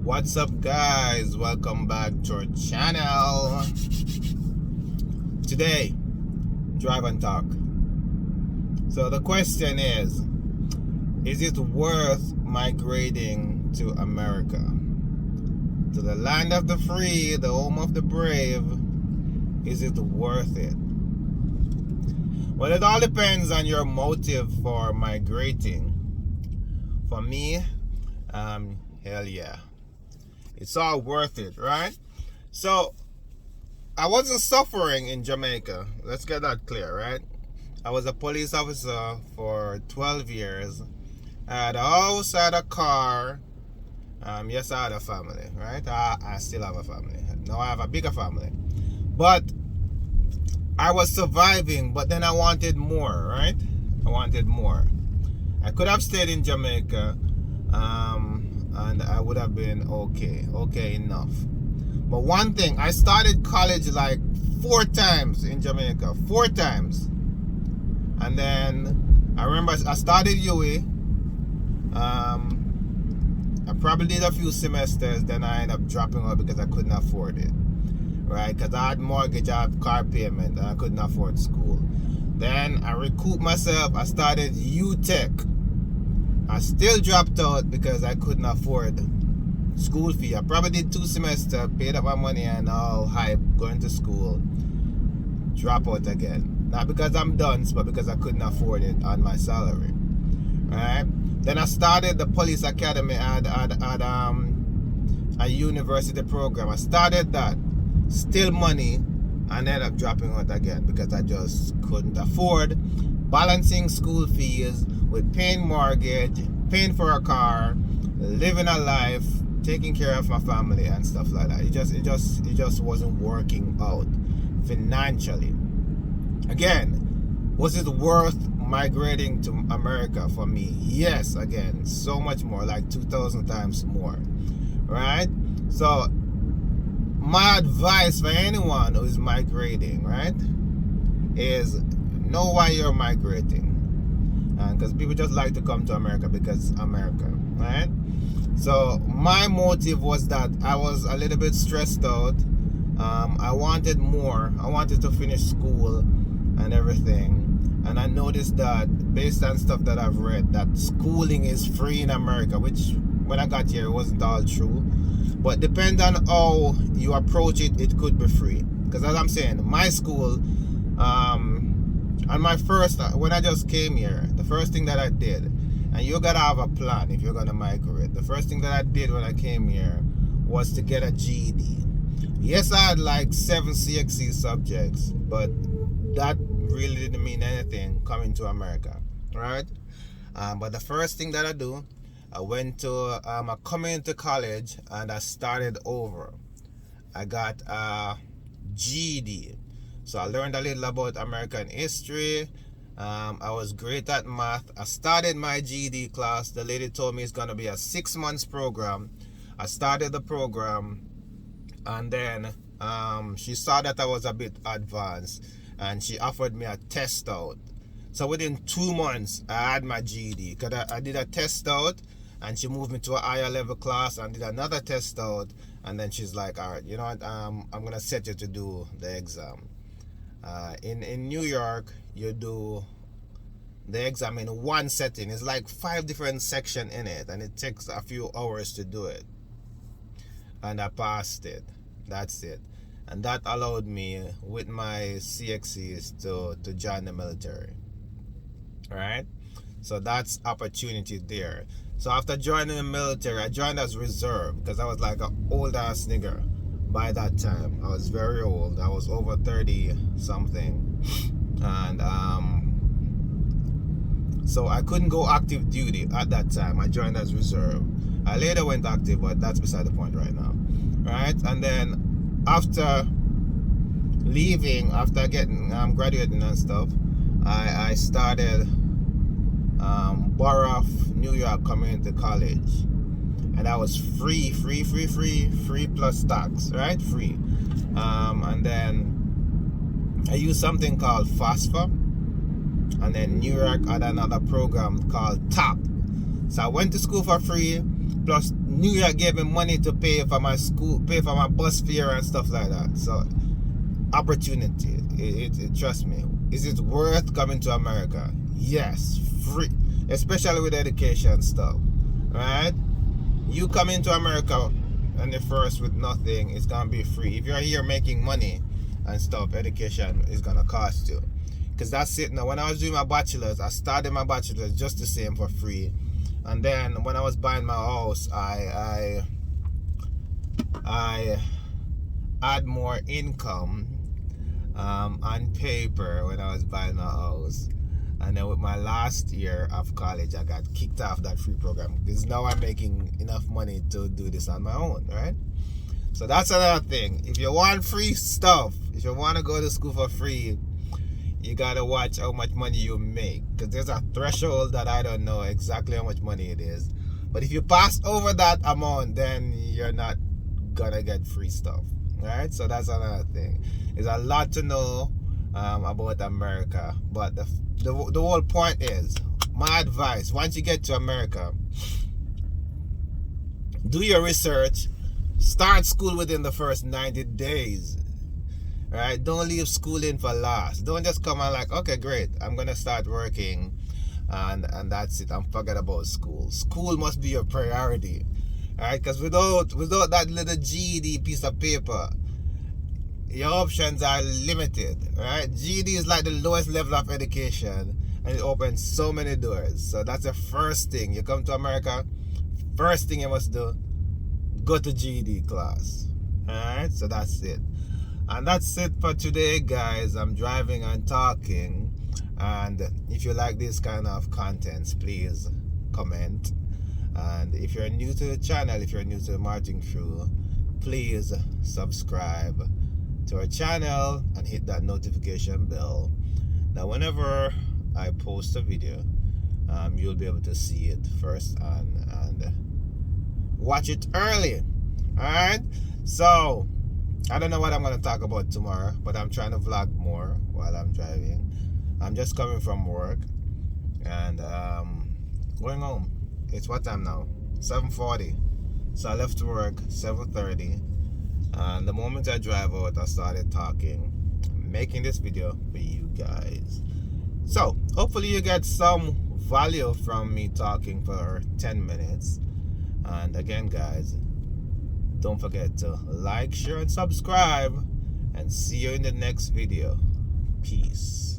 What's up, guys? Welcome back to our channel. Today, drive and talk. So the question is it worth migrating to America, to the land of the free, the home of the brave? Is it worth it? Well, it all depends on your motive for migrating. For me, hell yeah, it's all worth it, right? So I wasn't suffering in Jamaica. Let's get that clear, right? I was a police officer for 12 years. I had a house, I had a car. Yes, I had a family, right? I still have a family. Now I have a bigger family. But I was surviving, but then I wanted more, right? I wanted more. I could have stayed in Jamaica, and I would have been okay enough. But one thing, I started college like 4 times in Jamaica, 4 times. And then I remember I started UE. I probably did a few semesters, then I ended up dropping out because I couldn't afford it, right? Because I had mortgage, I had car payment, and I couldn't afford school. Then I recouped myself. I started UTech. I still dropped out because I couldn't afford school fee. I probably did 2 semesters, paid up my money and all hype, going to school, drop out again. Not because I'm done, but because I couldn't afford it on my salary. Right? Then I started the police academy at a university program. I started that, still money, and ended up dropping out again because I just couldn't afford balancing school fees with paying mortgage, paying for a car, living a life, taking care of my family and stuff like that. It just wasn't working out financially. Again, was it worth migrating to America for me? Yes, again, so much more, like 2,000 times more, right? So my advice for anyone who is migrating, right, is know why you're migrating. Because people just like to come to America because America, right? So my motive was that I was a little bit stressed out. I wanted more. I wanted to finish school and everything. And I noticed that based on stuff that I've read, that schooling is free in America, which when I got here, it wasn't all true. But depending on how you approach it, it could be free. Because as I'm saying, my school, and my first, when I just came here, the first thing that I did, and you gotta have a plan if you're gonna migrate. The first thing that I did when I came here was to get a GED. Yes, I had like 7 CXC subjects, but that really didn't mean anything coming to America, right? But the first thing that I went to a community college and I started over. I got a GED. So I learned a little about American history. I was great at math. I started my GED class. The lady told me it's going to be a 6 months program. I started the program, and then she saw that I was a bit advanced, and she offered me a test out. So within 2 months, I had my GED. Because I did a test out, and she moved me to a higher level class and did another test out. And then she's like, all right, you know what, I'm going to set you to do the exam. In New York, you do the exam in one setting. It's like 5 different sections in it, and it takes a few hours to do it. And I passed it. That's it. And that allowed me, with my CXCs, to join the military. Right? So that's opportunity there. So after joining the military, I joined as reserve because I was like an old ass nigger. By that time, I was very old. I was over 30 something, and so I couldn't go active duty at that time. I joined as reserve. I later went active, but that's beside the point right now, right? And then after leaving, after getting graduating and stuff, I started Borough of New York Community College. And that was free plus tax, right? Free. And then I used something called FAFSA. And then New York had another program called TAP. So I went to school for free, Plus, New York gave me money to pay for my school, pay for my bus fare and stuff like that. So, opportunity. Trust me. Is it worth coming to America? Yes, free, especially with education stuff. Right? You come into America and the first with nothing, it's gonna be free. If you're here making money and stuff, education is gonna cost you. Because that's it now. When I was doing my bachelor's, I started my bachelor's just the same for free. And then when I was buying my house, I had more income on paper when I was buying a house. And then with my last year of college, I got kicked off that free program because now I'm making enough money to do this on my own, right? So that's another thing. If you want free stuff, if you want to go to school for free, you gotta watch how much money you make, because there's a threshold that I don't know exactly how much money it is. But if you pass over that amount, then you're not gonna get free stuff. Right? So that's another thing. There's a lot to know about America, but the whole point is, my advice: once you get to America, do your research, start school within the first 90 days. Right? Don't leave schooling for last. Don't just come and like, okay, great, I'm gonna start working and that's it, and forget about school. School must be your priority. Alright, because without that little GED piece of paper, your options are limited. Right? GED is like the lowest level of education, and it opens so many doors. So that's the first thing. You come to America, first thing you must do, go to GED class. Alright, so that's it. And that's it for today, guys. I'm driving and talking. And if you like this kind of contents, please comment. And if you're new to the channel, if you're new to the Marching Through, please subscribe to our channel and hit that notification bell. Now, whenever I post a video, you'll be able to see it first and watch it early. Alright? So, I don't know what I'm going to talk about tomorrow, but I'm trying to vlog more while I'm driving. I'm just coming from work and going home. It's what time now? 7:40. So I left work 7:30, and the moment I drive out, I started talking, making this video for you guys. So hopefully you get some value from me talking for 10 minutes. And again, guys, don't forget to like, share, and subscribe, and see you in the next video. Peace.